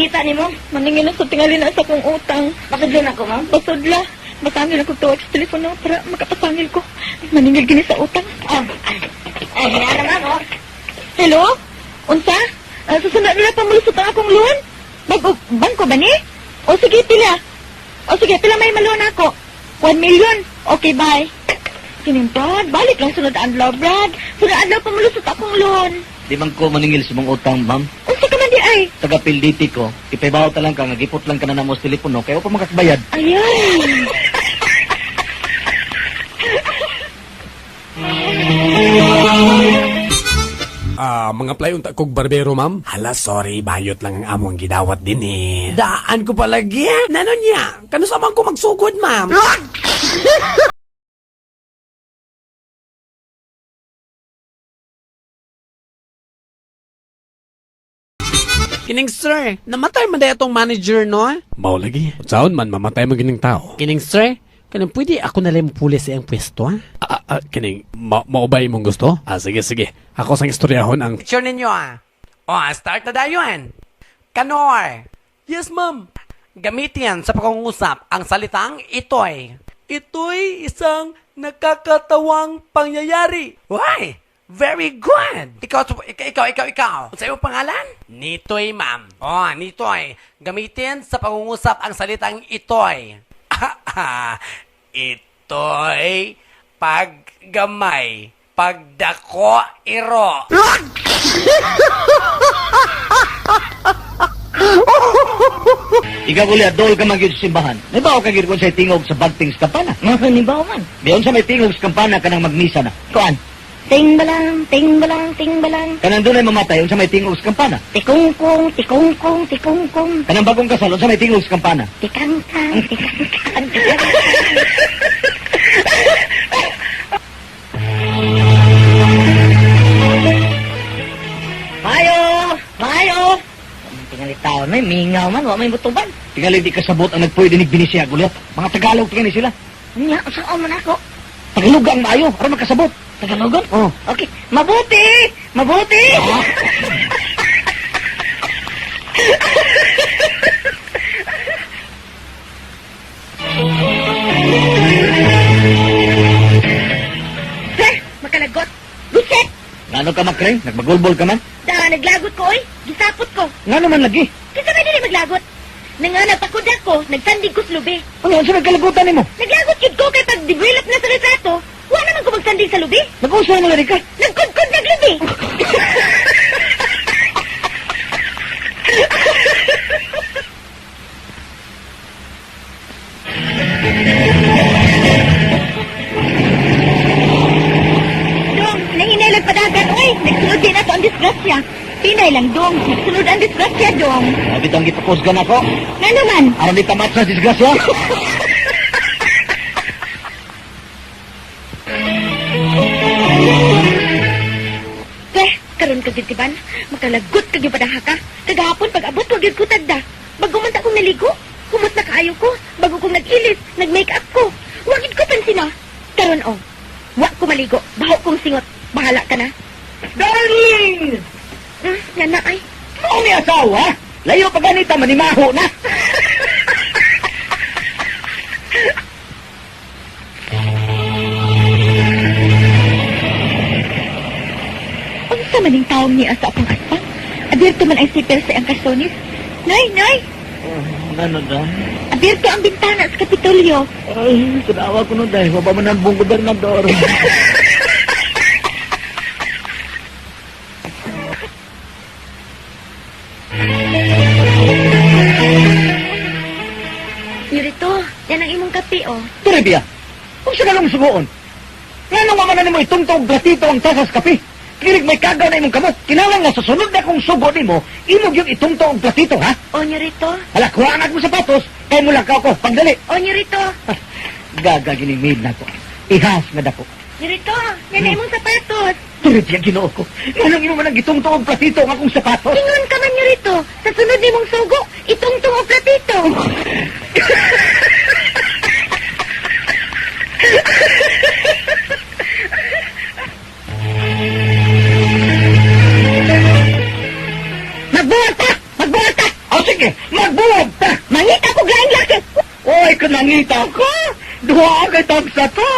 pangita ni mo? Maningin na sa tingali na sa kong utang. Pasudlon ako, ma'am. Pasudla. Masangil ako tuwag sa telepono para makapasangil ko. Maningil gini sa utang. Ay, hinala, ma'am, oh. Hello? Unsa? Susunod nila pamulusot ang akong loan? Bangko ba ni? O sige, pila. O sige, pila may maluan ako. 1 million. Okay, bye. Kinimpad, balik lang sunod adlaw, Brad. Sunod adlaw pamulusot akong loan. Di man ko maningil sa mong utang, ma'am. Unsa ka man di ay? Taga PLDT ko. Ipaybaw ta lang ka, nagipot lang ka na mo sa telepono, kaya pa makakabayad. Ayan. Mga play unta kog barbero, ma'am. Hala, sorry, bayot lang ang among gidawat din eh. Daan ko palagi. Nano niya? Kano sa man ko magsugod, ma'am? Kining sir, namatay man day atong manager, no? Mao lagi. Saon man mamatay man gining tao. Kining sir, kanang pwede ako na lang puli sa iyang pwesto, ha? Kining, maubay mong gusto? Sige, sige. Ako sang istoryahon ang... Picture ninyo, start na dayon. Kanor. Yes, ma'am. Gamitin sa pangungusap ang salitang itoy. Ito'y isang nakakatawang pangyayari. Why? Very good. Ikaw. Sa iyong pangalan? Nitoy, ma'am. Nitoy. Gamitin sa pangungusap ang salitang itoy. Itoy, paggamay, pagdako, iro. Ikaw uli adol ka magyud sa simbahan. Nabaw ka gyud sa tingog sa bagting sa kampana. Makanibaw man. Diyon sa may tingog sa kampana kanang magmisa na. Kuan. Ting balang, ting balang, ting balang. Kanang dunay mamatay sa may tingog sa kampana. Tikungkong, tikungkong, tikungkong. Kanang bagong kasal sa may tingog sa kampana. Tikangkang, tikangkang. Mayo! Tingali tao may mingaw man, wa may butuban. Tingali di kasabot ang nagpwede ni Binisya gulat. Mga Tagalog tingani sila. Nya, saan man ako? Tagalog ang maayo para makasabot. Tagalogon? Oh. Okay. Mabuti! Mabuti! Makalagot! Guset! Ngano ka makre? Nagbagulbol ka man? Naglagot ko, oy! Gisapot ko! Ngano man lagi? Kasi may dili maglagot. Nga nagpakuda ko, nagsandig ko sa lubi. Ano sa nagkalagutan nimo? Naglagot yun ko kay pag-develop na sa retrato. Wala naman ko magsandig sa lubi. Nag-usa mo lari ka? Nagkudkod naglubi. Dong, nanginailag padagan, oy! Nagsunod din na to ang disgrasya. Pinay lang, Dong. Nagsunod ang disgrasya, Dong. Sabi tang gipakusgan ako. Nga naman. Aram di tamat sa disgrasya. Karon ka titiban, makalagot ka gyud padaha ka. Kagahapon pag abot wag gyud ko tagda. Bago man ta kong naligo, humot na kaayo ko. Bago kong nag-ilis, nag-make up ko. Wag gyud ko pansina. Karon wa ko maligo. Baho kong singot. Bahala ka na. Darling! Yan na ay. Mao ni asawa? Layo pa ganita manimaho na. Unsa man ning taong niya sa akong aspang? Abierto man ay sipir sa iyang kasonis. Nay! Ano daw? Abierto ang bintana sa Kapitolyo. Ay, kinawa ko nun dahil waba man ang buong gobernador. Yurito, yan ang imong kape, oh. Turibia, kung siya ka lang sugoon. Nga nang mamanan mo itungtong gratito ang tasas kape. Kirig may kagaw na imong kamot. Kinahanglan nga sa sunod na kong sugo nimo, imog yung itungtong ang platito, ha? O, Yurito. Hala, kuhaan mo sapatos, kaya mo lang ka ako, pagdali. O, Yurito. Gaga ginimid na ko. Ihas nga dako. Yurito, yan ang imong sapatos. Turibia, ginoo ko. Nga nang imo man ang itungtong ang platito ang akong sapatos. Ingon ka man, Yurito. Sa sunod nimong sugo, itungtong o platito. Magbuhat ka! Magbuhat ka! O sige, Duha kay tagsa ta.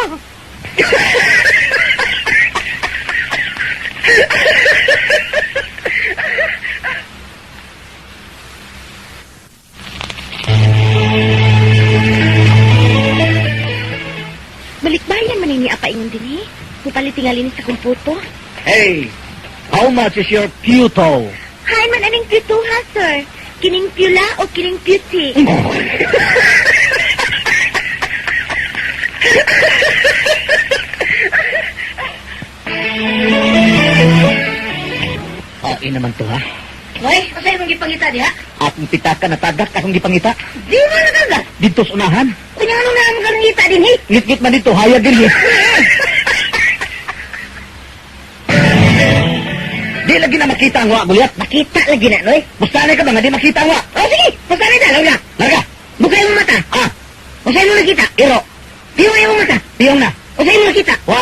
Balikbayan man ni apa ingon din eh. Mupalit tingalin sa kumputo. Hey, how much is your puto? Hay man aning pito ha, sir. Kining pula o kining beauty? Okay naman to ha. Hoy, asay mong gipangita diha? Akong pitaka na tagak akong gipangita. Di mo na kagad. Dito sa unahan. Kunya ano na ang gangita din eh? Ngit-ngit man dito, hayag din eh. Di lagi na makita ang wa, Gulyat. Makita lagi na, Noy. Mustanay ka ba nga di makita ang wa? Oh, sige. Pasanay na, larga. Larga. Bukay mo mata. Ah, Usay mo nakita. iro. Piyong mo mata. Piyong na. Usay mo nakita. Wa.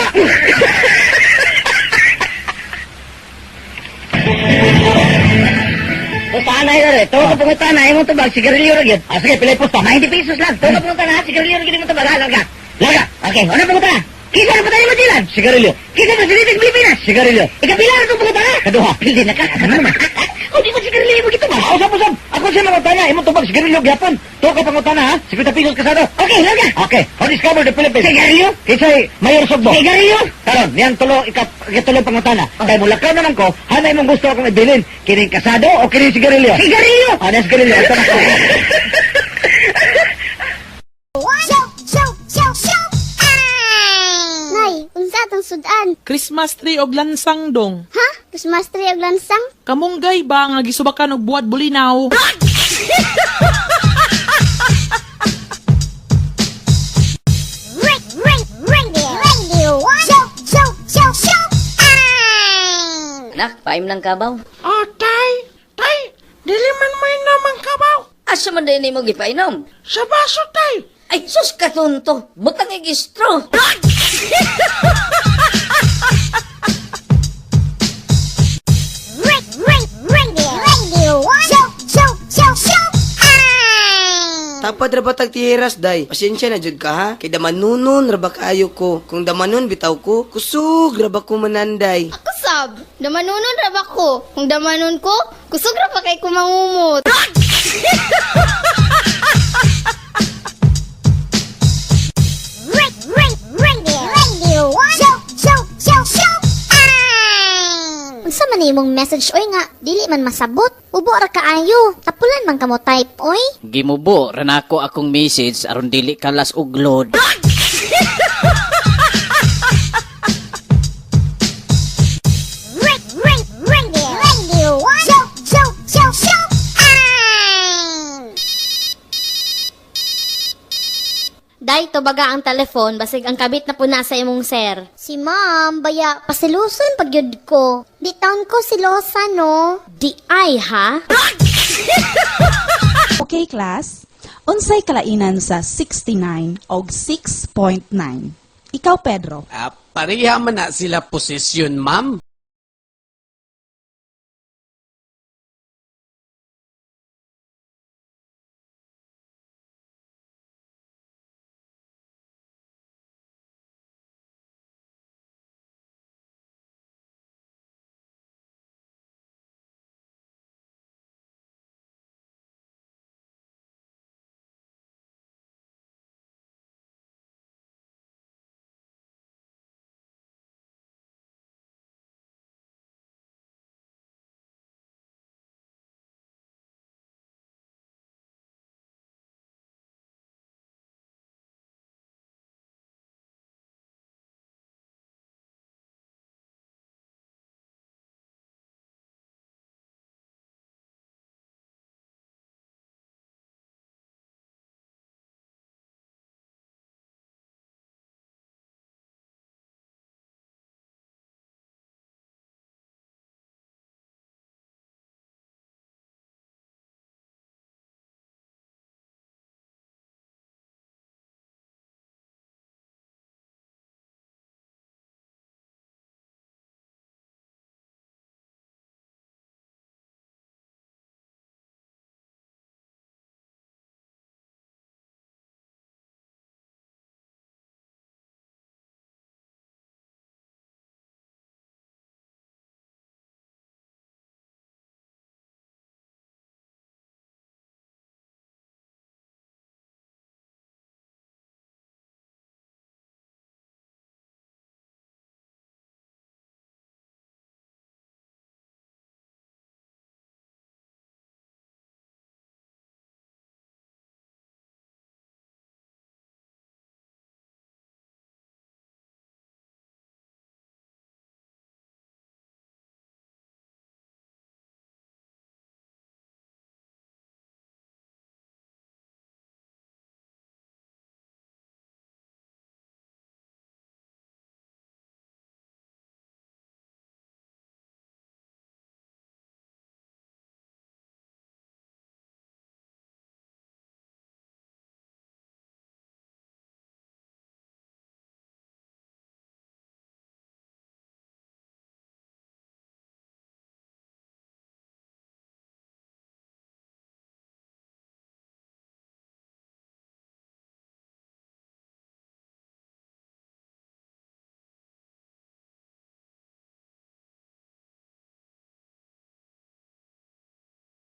Pasanay na rin. Tuwa ka pumunta na. Imong tubag. Sigarilyo rin yun. Ah, sige, pilay posta. 90 pesos lang. Tuwa ka pumunta na. Sigarilyo rin yun. Tubag. Larga. Larga. Okay. Ano pumunta na? Kisa na patay mo silan. Sigarilyo. Kisa na silitig Pilipinas. Sigarilyo. Ikapila na itong pumunta na. Kaduha. Pildi na ka. Ano naman? O di mo sigarilyo mo gito ba? Ah, usap-usap. Ako siya mangutana. Imong tubag sigarilyo gyapon. Tuwa ka pangutana ha. 50 pesos kasado. Okay, larga. Okay. How discover the Philippines? Sigarilyo? Kisay, Mayor Sugbo. Sigarilyo? Karon, niyang tulo, ikatulo pangutana. Kay mulakaw naman ko, hanay mong gusto akong ibilin. Kining kasado o kining sigarilyo? Sigarilyo? Ah, na sigarilyo. Ito na ko. Nay, unsa atong sudan? Christmas tree og lansang dong. Ha? Christmas tree og lansang? Kamunggay ba nga gisubakan og buwad bulinaw? Ring, ring, radio. Show, show, show, show. Nak, paim ng kabaw. Oh, tay! Tay! Dili man may namang kabaw. Asa man din mo gipainom? Sa baso, tay! Ay, sus katunto. Butang igistro. Ring, ring, radio. Show, show, show, show. Tapad ra ba tag tihiras, day? Pasensya na jud ka ha. Kay damanunon ra ba kaayo ko. Kung damanon bitaw ko, kusog ra ba ko mananday. Ako sab, damanunon ra ba ko? Kung damanon ko, kusog ra pa kay kumangumot. Ring, ring, radio. Show, show, show, show. Unsa man imong message oy nga dili man masabot? Ubo ra kaayo. Tapulan man kamo type oy. Gimubo, ranako akong message aron dili kalas uglod. Ring, ring, radio. Show, show, show, show. Day, to baga ang telefon, basig ang kabit na po na sa imong sir. Si ma'am, baya, pasiluson pagyud ko. Di taon ko silosa, no? Di ay, ha? Okay, class. Unsay kalainan sa 69 og 6.9? Ikaw, Pedro. Pareha man na sila posisyon, ma'am.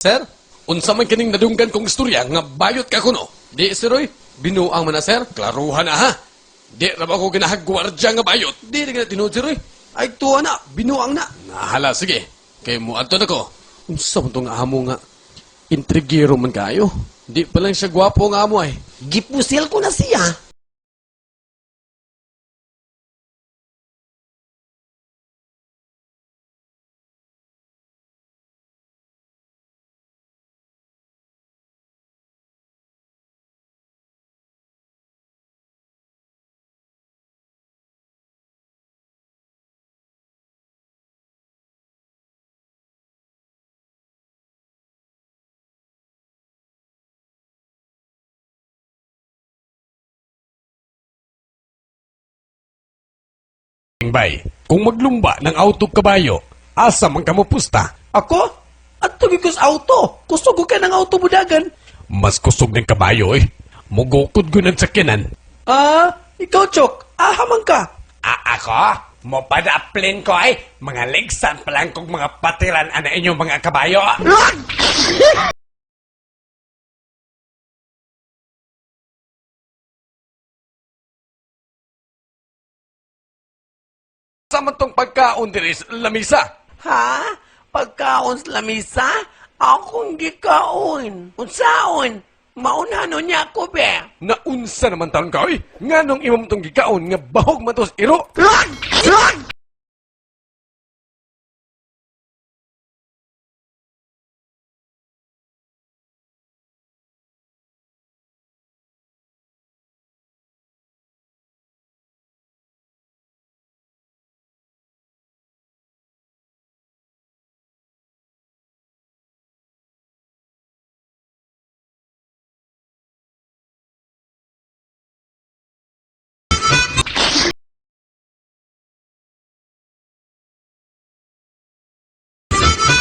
Sir, unsa man kining nadunggan kong istorya nga bayot ka kuno? Di, Sir Roy, binuang man na, Sir. Klaruhan na, ha? Di ra ba ko ginahagwardya nga bayot? Di na tinuod, Sir Roy. Ay, tuwa na, binuang na. Nahala, sige. Kay mo ato na ko. Unsa man tong amo nga? Intrigero man kayo. Di pa lang siya gwapo nga amo ay. Gipusil ko na siya. Bay, kung maglumba ng auto kabayo, asa man ka mo pusta? Ako? At tugigos auto. Kusog ko ka ng auto budagan. Mas kusog ng kabayo eh. Mugukod ko ng sakyanan. Ah, ikaw, Chok. Ahamang ka. Ako? Mo padaplin ko ay mga ligsan pa lang kong mga patiran ana inyong mga kabayo. Sa man tong pagkaon diri sa lamisa? Ha? Pagkaon sa lamisa? Akong gikaon. Unsaon? Maunano niya ako, be. Naunsa naman taon ka oy? Nganong imong tong gikaon nga bahog man tos iro?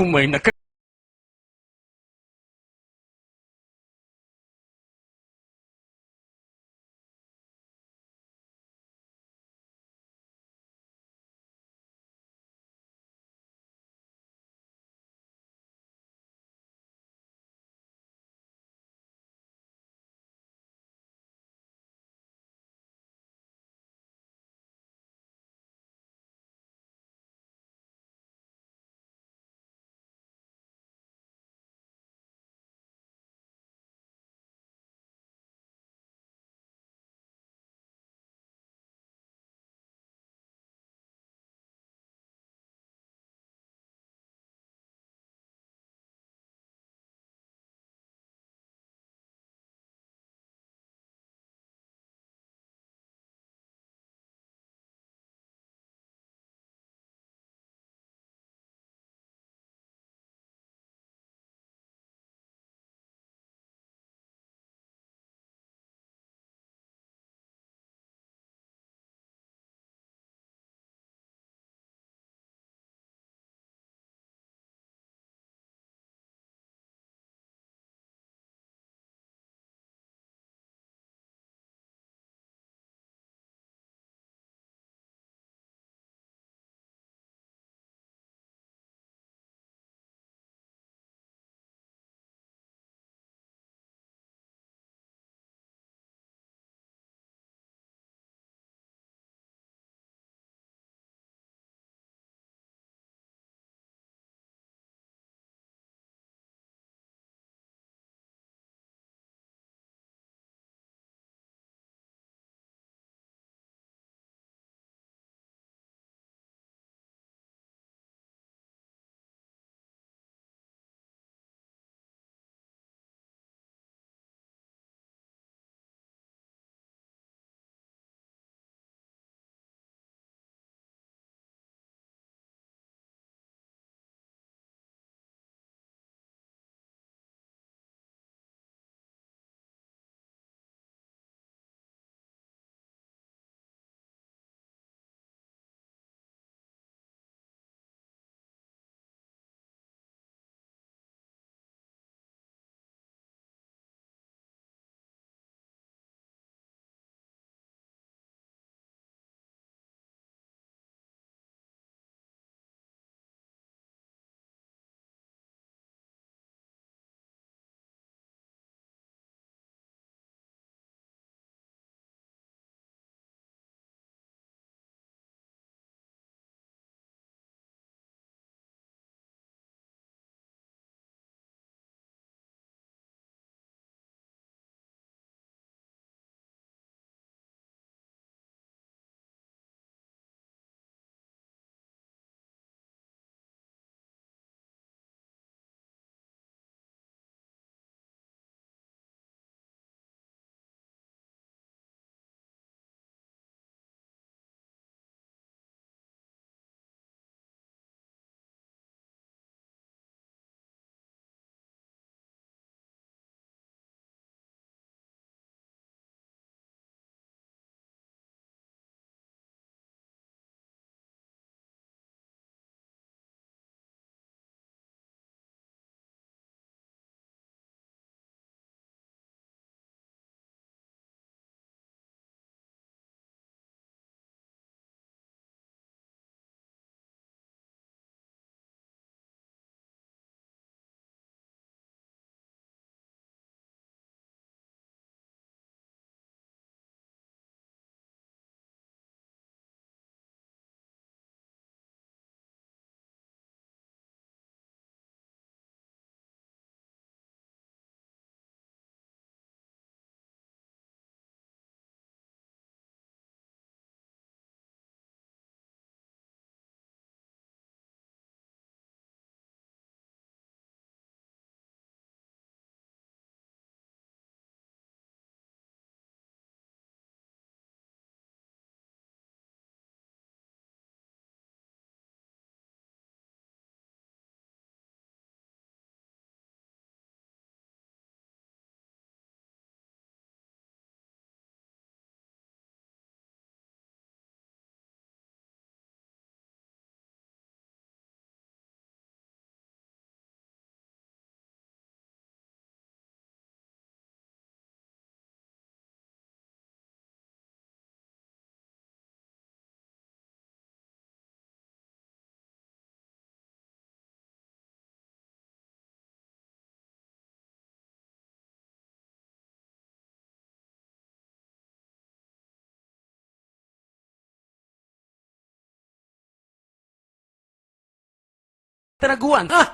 May naka tinaguan. Ah!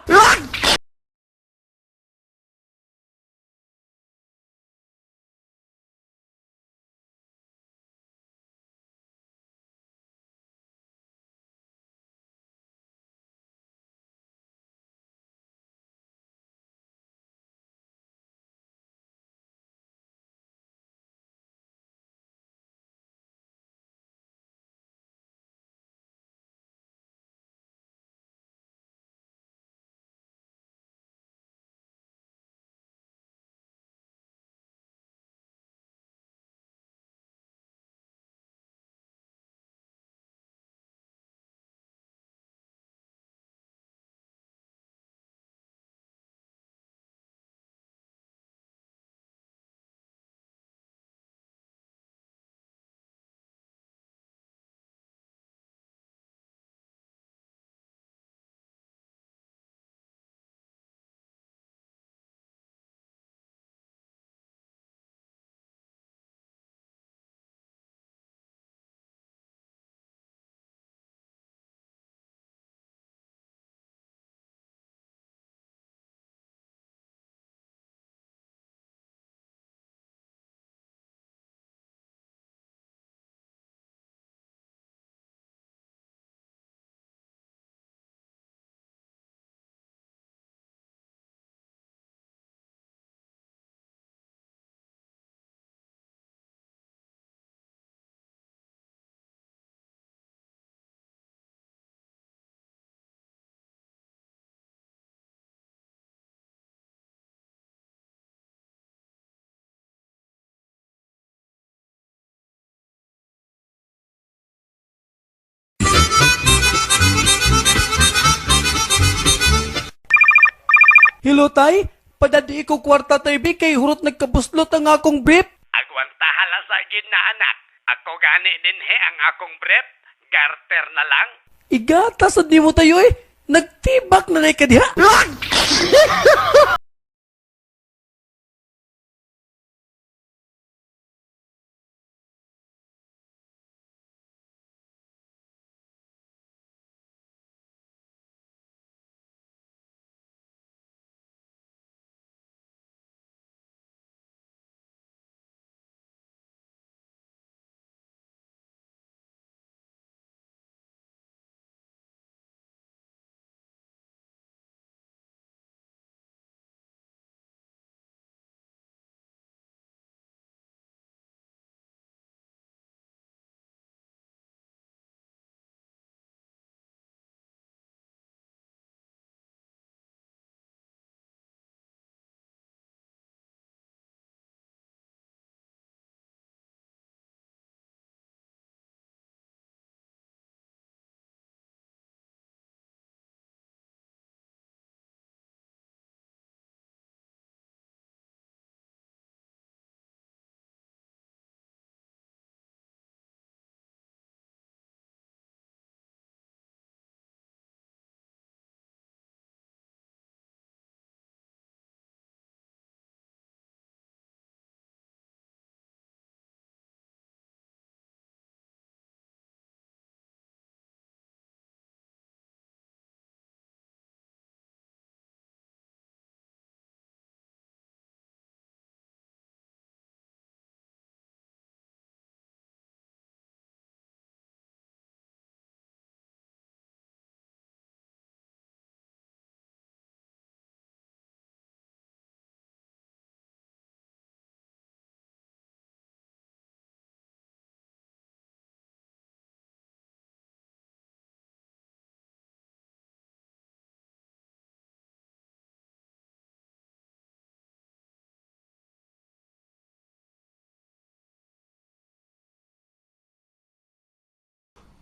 Hello, tay? Padadi ko kwarta tay bi kay hurot nagkabuslot ang akong brief. Agwantahala sa gid na anak. Ako gani din he ang akong brief. Garter na lang. Igata sa di mo tayo eh. Nagtibak na ka diha.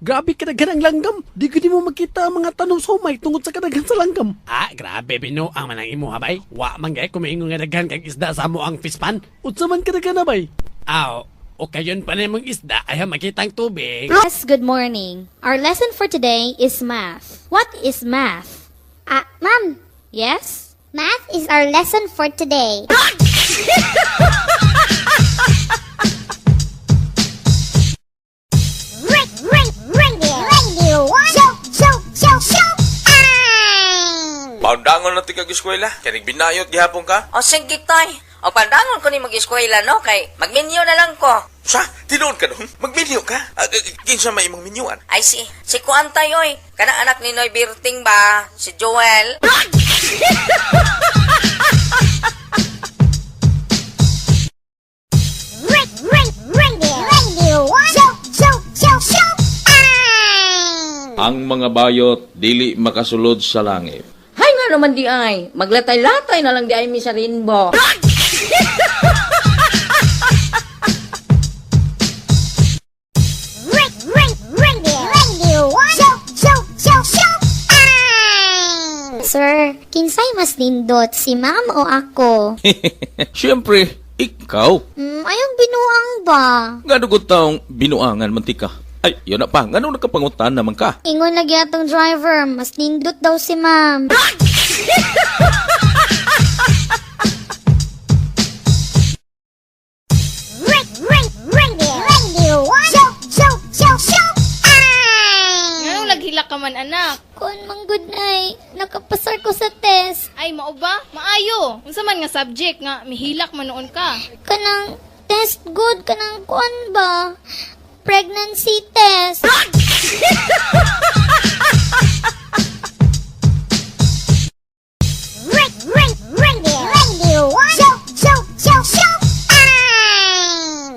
Grabe kadaghan ang langgam. Di ko di mo makita ang mga tanong sumay tungod sa kadaghan sa langgam. Ah, grabe bino ang manang imo habay. Wa man gay kumiingon nga daghan kag isda sa mo ang pispan. Unsa man kadaghan habay? Aw, o kayon pa na mong isda ay makitang tubig. Yes, good morning. Our lesson for today is math. What is math? Ma'am. Yes? Math is our lesson for today. Radio 1. Show time! na ti kag-eskwela. Kaya nagbinayot gihapon ka. O sige, tay. O pandangon ko ni mag-eskwela, no? Kay magminyo na lang ko. Sa, tinuod ka doon. Magminyo ka. Kinsa may imong minyuan. Ay si Kuan tay, oy. Kanang anak ni Noy Birting ba? Si Joel. Ang mga bayot dili makasulod sa langit. Hay nga naman di ay. Maglatay-latay na lang di ay mi sa rainbow. Sir, kinsay mas nindot, si ma'am o ako? Siyempre, ikaw. Ayong binuang ba? Nga dugot taong binuangan mantika. Ay, yun na pa. Nga nung nakapangutan naman ka. Ingon lagi atong driver, mas nindot daw si ma'am. Ngayong laghila ka man, anak. Kun manggod ay, nakapasar ko sa test. Ay, mao ba? Maayo. Unsa man nga subject nga mihilak man noon ka? Kanang test good, kanang kuan ba? Pregnancy test.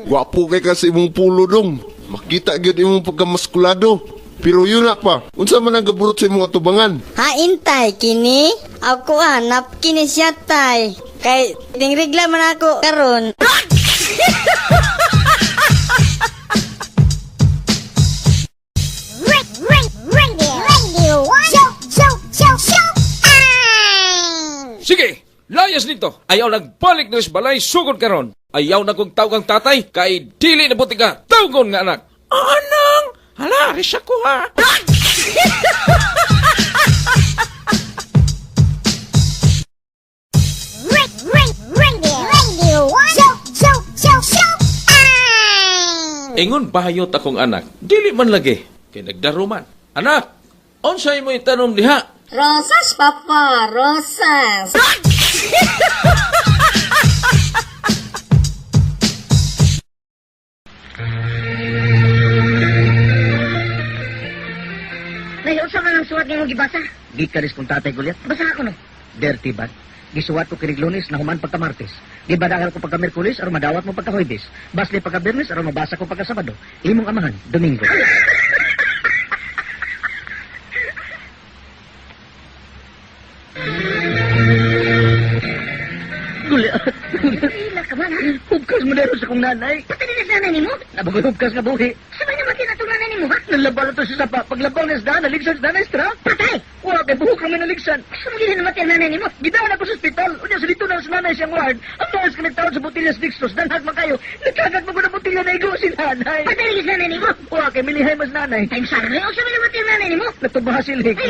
Gwapo kay kasi imong pulo dong. Makita gyud imong pagkamaskulado. Pero yun na pa, unsa man ang gaburot sa imong atubangan? Haintay kini, ako hanap kini siya tay. Kay tingregla man ako karon. Sige, layas nito. Ayaw nagbalik na sa balay, sugod karon. Ayaw na kong tawag ang tatay, kay dili na buti ka. Tawgon nga anak. Anang? Hala, ris ako ha. Ingon bahayot akong anak. Dili man lagi. Kay nagdaruman. Anak, unsay mo itanom diha? Rosas papa, rosas. Nay, unsa man ang suwat nimo gibasa? Di ka ris kung tatay gulit. Basa ako no. Dirty bad. Gisuwat ko kinig Lunes na human pagka Martes. Di badagal ko pagka Merkulis aron madawat mo pagka Huwebes. Basli pagka Biyernes aron mabasa ko pagka Sabado. Imong amahan, Domingo. Guli. Hila ka man, ha? Hubkas mo dero sa kong nanay. Pati na nanay ni mo? Nabagoy hubkas ka buhi. Sabay naman tinatong nanay ni mo, ha? Nalabalo to sa sapa. Paglabaw na isda, naligsan isda na istra. Patay! Wala kay buhok kami naligsan. Sumugili naman ang nanay ni mo? Gidaan ako sa ospital. Unya sa dito na sa nanay siyang ward. Ang nurse ka nagtawag sa botellas Dixtos. Danhag man kayo. Nagkagat mo ko na botelya na igo si nanay. Patay rin nanay ni mo? Wala kay milihay mas nanay. Time sana ngayon, sabay naman ang nanay ni mo? Natubaha silig.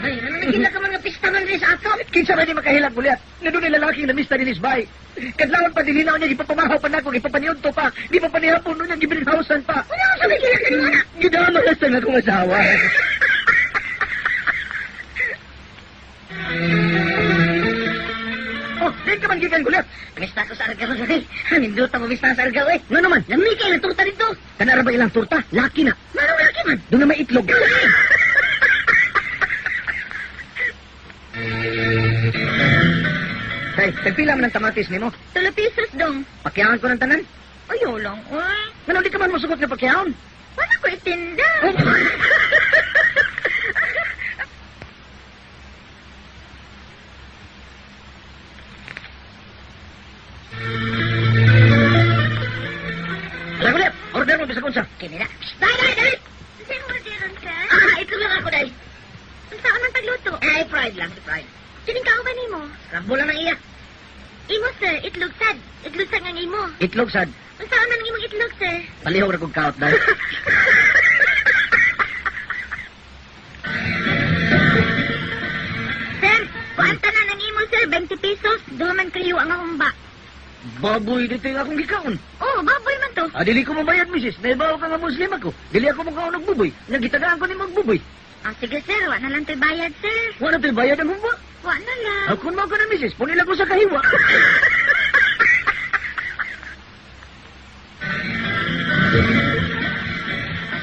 Ay, nanagila ka mga pista man rin sa ato. Kinsa ba di makahilag buliat? Nga doon yung lalaking na mista din isbay. Kadlawan pa dilinaw niya, ipapamahaw pa nako, ipapaniyunto pa. Di pa panihapon nun niya, gibrinhausan pa. Wala ko sabay kila ka ni mo na. Gidaan mo lang akong asawa. Oh, din ka man gikan guliat. Pista ko sa argaw sa Nindot mo pista sa argaw, eh. Nga naman, Lamig kayo na turta dito. kanara ba ilang turta? Laki na. Manong laki man. Doon na may itlog. Tay, tagpila man ang tamatis ni mo. 2 pesos dong. Pakyawan ko ng tanan. Ayaw lang, eh. Nga di ka man masugot na pakyawan. Wala ko itinda. Alam ko ulit, order mo bisa kunsa. Kini na. Dali! Sino orderon ka? Ito lang ako, day. Ang saan ang tagluto? Ay, fried lang, fried. Sining kao ba ni mo? Rambo lang ang iya. Imo, sir. Itlog sad. Itlog sad nga imo. Itlog sad. Ang saan man ang imong itlog, sir? Palihog na kong kaot dahil. Sir, kuanta na ng imo, sir. 20 pesos. Duha man kayo ang humba. Baboy dito yung akong gikaon. Oh, baboy man to. dito. Dili ko mabayad, misis. Naibaw ka nga Muslim ako. Dili ako mong kaunag buboy. Nagitagaan ko ni magbuboy. Sige, sir. Wa na lang tayo bayad, sir. Wala tayo bayad ang humba. Wa na lang. Kung mo ka na, misis, punila ko sa kahiwa.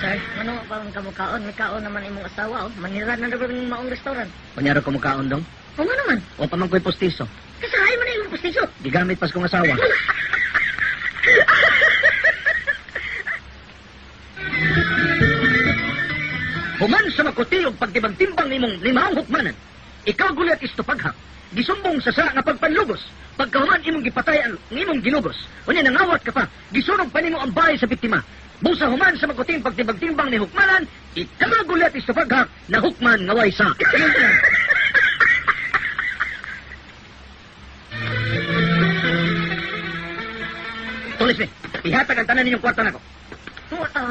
Sir, ano pa ang kamukaon? May kaon naman imong asawa, oh. Manira na naman yung maong restaurant. Panyaro ko mukhaon dong. O nga naman, O pa man ko'y postiso. kasahay mo na yung pustiso. Gigamit pas kong asawa. Human sa makuti og pagtibang-timbang nimong limang hukmanan. Ikaw gulat istupaghak. Gisumbong sa nga pagpanlugos. Pagkahuman imong gipatay ang imong ginugos. Unya nangawat ka pa. Gisunog pa nimo ang bahay sa biktima. Busa human sa makuting pagtibang-timbang ni hukmanan, ikaw gulat istupaghak na hukman nga way sa. Tulis me, ihatag ang tanan ninyong kwarta na ko.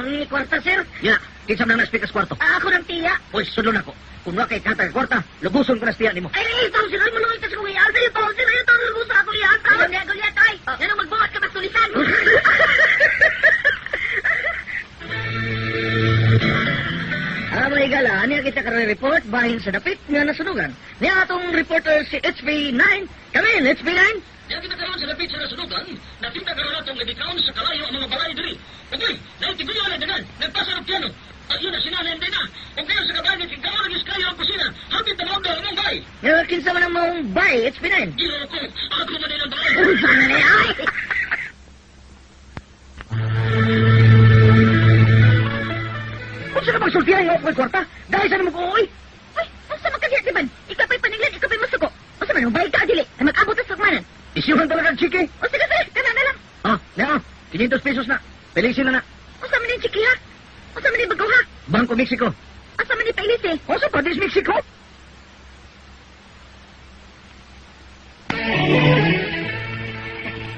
Ni kwarta, sir. Ya, kinsa man ang speakers kwarto. Ako ng tiya. Pues sunod ako. Kung wa kay katag kwarta, lubuson ko na stiya nimo. Ay, ito, sir. Ay, manulit sa kong iyasa. Ito, sir. Ito, nalubusa ako iyasa. Gulyat, ay. Yan ang magbuhat ka magsulisan. May gala, niya kita ka-report bahin sa dapit nga nasunugan. Niya atong reporter si HB9. Come in, HB9. Niya kita karoon sa dapit sa nasunugan. Nakita karoon natong nagikaon sa kalayo ang mga balay diri. Okay, naitiguyo na dagan. Nagpasarap piano. Ayun na, sinanay na. Kung kayo sa kabayan, kikaw nagis kayo ang kusina. Hapit na mga ang mong bay. Kinsa man ang mong bay, HB9. Giro ko. Ako man din ang bay. Ay! Kung saan ka magsultihan yung ako kwarta? Dahil saan mo ko uwi? Ay, asa magkadiya, Tiban? Ikaw pa'y paninglan, ikaw pa'y masuko. O sa man, bayad ka, adili. Ay mag-abot sa sakmanan. Isyuhan talaga ang chiki. O sige, sige, kana na lang. Niya, 500 pesos na. Pilisin na na. O sa man yung chiki, ha? O sa man yung bagaw, ha? Bangko Mexico. O sa man yung pailis, eh? O sa Padis Mexico?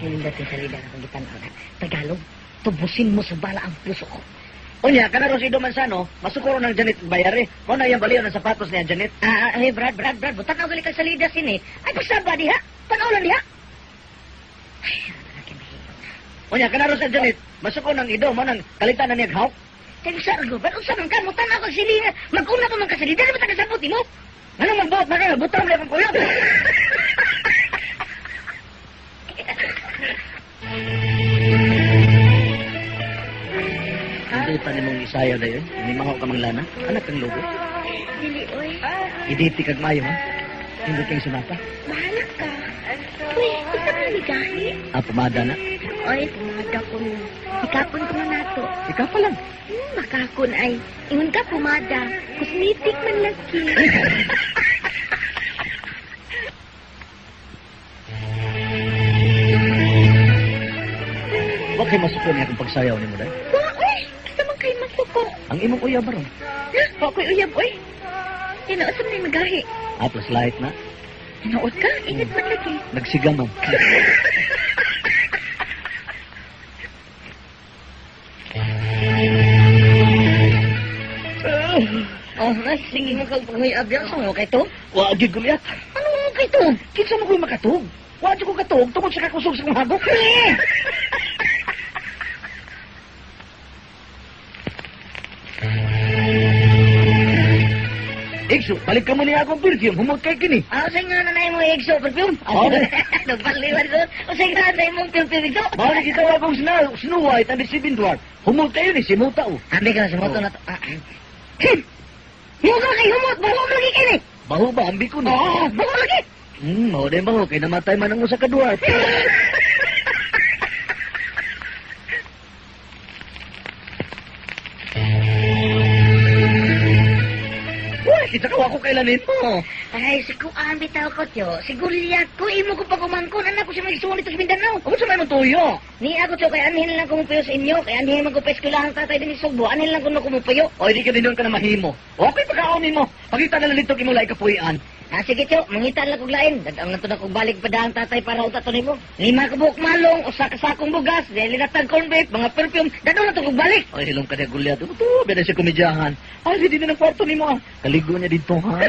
Hindi natin salida na kung gitan na. Tagalog, tubusin mo sa bala ang puso ko. Unya, kanaro si Ido Mansano, masukuro ng Janet bayari. O na yung baliw ng sapatos niya, Janet. Hey, Brad, butak na ugali ka salida sini. Ay, pasaba diha. Panaulan diha. Unya, kanaro sa Janet, masukuro ng Ido, mo nang kalitan na niya hawk. Kaya sa argo, ba't unsa man ka? Mutan ako silinga. Mag-una pa man ka salida, di ba taga-sabuti mo? Ano magbuot na kayo? Butang na akong kuyot. Hindi pa nimong isayaw na yun. Hindi mahaw ka manglana. Anak kang logo. Dili, oy. Iditi kag mayo, ha? Hindi kang sunata. Bahala ka. Uy, gusto ka naligahi? Pumada na. Oy, pumada ko na. Ikapon ko na nato. Ikaw pa lang. Makakon ay, ingon ka pumada. Cosmetic man lagi. Huwag kayo masuko niya kung pagsayaw ni mo dahil. Uy, gusto man kayo masuko. Ang imong uyab ba ron? Ha? Huwag ko'y uyab, uy. Tinood sa mga magahi. Plus light na. Tinood ka? Ingat man lagi. Nagsigaman. Sige mo kag paghuy abyan sa mo kay to. Wa gid gulyat. Ano mo kay to? Kinsa mo ko'y makatug? Wa ko katug tungod sa kakusog sa kong hagok. Igso, balik ka mo niya akong perfume. Humot kay kini. Sa nga na mo egso perfume. Nagpaliwan ko. Sa nga na mo perfume ito. Bawal kita akong Snow White and the Seven Dwarf. Humot kayo ni si Muta o. Ambi ka na si Muta na to. Muta kay humot. Baho lagi kayo ni. Baho ba? Ambi ko ni. Baho lagi. Mao din baho. Kaya namatay man ang usa ka dwarf. Kita ko ako kailanin mo. Ay, si Kuan bitaw ko tiyo. Si Gulyat ko, imo ko pa kumangkon. Anak ko siya magsuon dito sa Mindanao. Ano sa may tuyo? Ni ako tiyo, kaya anhin lang kumupuyo sa inyo. Kaya anhin man ko pa eskwelahan tatay din sa Sugbo. Anhin lang ko na kumupuyo. O, hindi ka din doon ka na mahimo. Okay, pagkaunin mo. Pagkita na lalitog imo lai kapuyan. Sige tiyo, mangita lang kong lain. Dadang na to na kong balik pa dahang tatay para utat to nimo. 5 ka buhok malong, usa ka sakong bugas, dahil linatag corn beef, mga perfume. Dadang na to kong balik. Ay, hilong ka na Gulyat. Ito, beda siya komedyahan. Ay, hindi na ng kwarto nimo ah. Kaligo niya dito ha.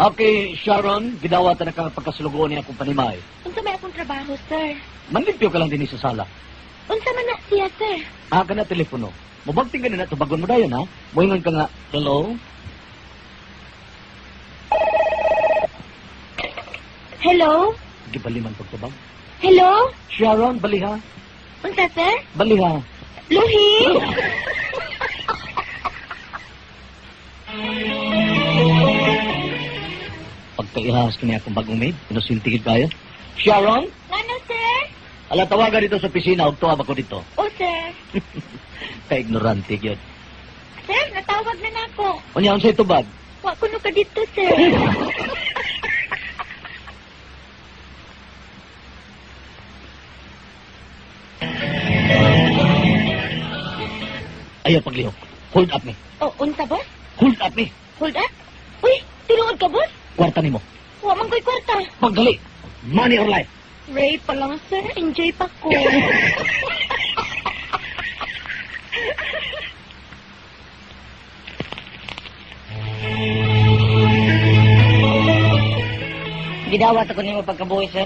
Okay, Sharon, gidawat na ka pagkasulugoon niya akong panimay. Unsa may akong trabaho, sir? Manlimpyo ka lang din sa sala. Unsa man na siya, sir? Ka na telepono. Mabagting ka na tubagon mo dayon, ha? Moingon ka nga, hello? Hello? Gibaliman pagtubag. Hello? Sharon, baliha. Unsa, sir? Baliha. Luhi? Pagkaihas ka niya akong bagong maid, inusintigid kayo. Sharon? Ano, sir? Ala, tawagan dito sa opisina, huwag tuwab ako dito. O, sir. Ka-ignorante yun. Sir, natawag na nako. Unya, unsay tubag? Wa kuno ka dito, sir. Ayaw paglihok. Hold up me. O, unsa, boss? Hold up me. Hold up? Uy, tinuod ka, boss? Kwarta nimo. Wa man ko'y kwarta. Pagdali. Money or life. Ray pa lang, sir. Enjoy pa ko. Gidawat ako nimo pagkabuhi, sir.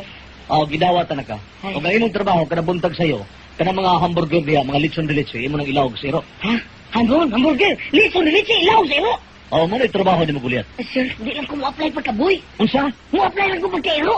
Gidawat na ka. O ang imong trabaho, kada buntag sa'yo, kada mga hamburger diya, mga lechon de leche, imo nang ilawag zero. Ha? Hamburger? Lechon, leche, ilaw, zero? Mo na trabaho ni mo guliat. Sir, di lang ko mo-apply pagkabuhi. Unsa? Mo-apply lang ko pagkairo.